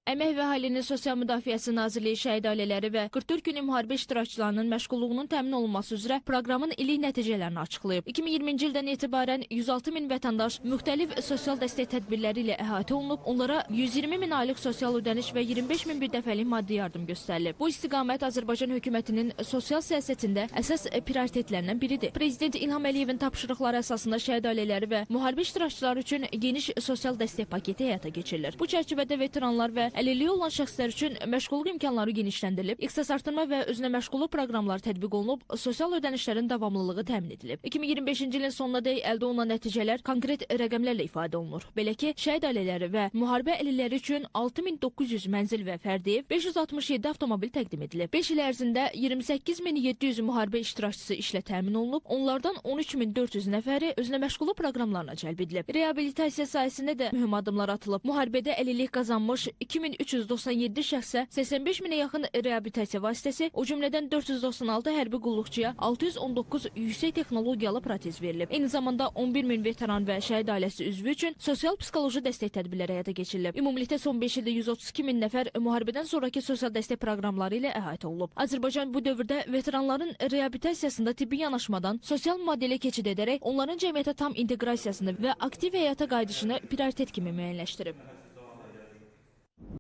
Əmək və Əhalinin Sosial Müdafiəsi Nazirliyi şəhid ailələri və 44 günlük müharibə iştirakçılarının məşğulluğunun təmin olunması üzrə proqramın illik nəticələrini açıqlayıb. 2020-ci ildən etibarən 106 min vətəndaş müxtəlif sosial dəstək tədbirləri ilə əhatə olunub, onlara 120 min aylıq sosial ödəniş və 25 min bir dəfəlik maddi yardım göstərilib. Bu istiqamət Azərbaycan hökumətinin sosial siyasətində əsas prioritetlərindən biridir. Prezident İlham Əliyevin tapşırıqları əsasında şəhid ailələri və müharibə iştirakçıları üçün geniş sosial dəstək paketi həyata keçirilir. Bu çərçivədə veteranlar və əlilliyi olan şəxslər üçün məşğulluq imkanları genişləndirilib, ixtisas artırma və özünə məşğulluq proqramları tətbiq olunub, sosial ödənişlərin davamlılığı təmin edilib. 2025-ci ilin sonunadək əldə olunan nəticələr konkret rəqəmlərlə ifadə olunur. Belə ki, şəhid ailələri və müharibə əlilləri üçün 6900 mənzil və fərdi ev, 567 avtomobil təqdim edilib. 5 il ərzində 28700 müharibə iştirakçısı işlə təmin olunub, onlardan 13400 nəfəri özünə məşğulluq proqramlarına cəlb edilib. Reabilitasiya sayəsində də mühüm addımlar atılıb. Müharibədə əlillik qazanmış 2397 şəxsə 85 minə yaxın reabilitasiya vasitəsi, o cümlədən 496 hərbi qulluqçuya 619 yüksək texnologiyalı protez verilib. Eyni zamanda 11 min veteran və şəhid ailəsi üzvü üçün sosial-psixoloji dəstək tədbirləri həyata keçirilib. Ümumilikdə son 5 ildə 132 min nəfər müharibədən sonraki sosial dəstək proqramları ilə əhatə olunub. Azərbaycan bu dövrdə veteranların reabilitasiyasında tibbi yanaşmadan sosial modelə keçid edərək onların cəmiyyətə tam inteqrasiyasını və aktiv həyata qayıdışını prioritet kimi müəyyənləşdirib.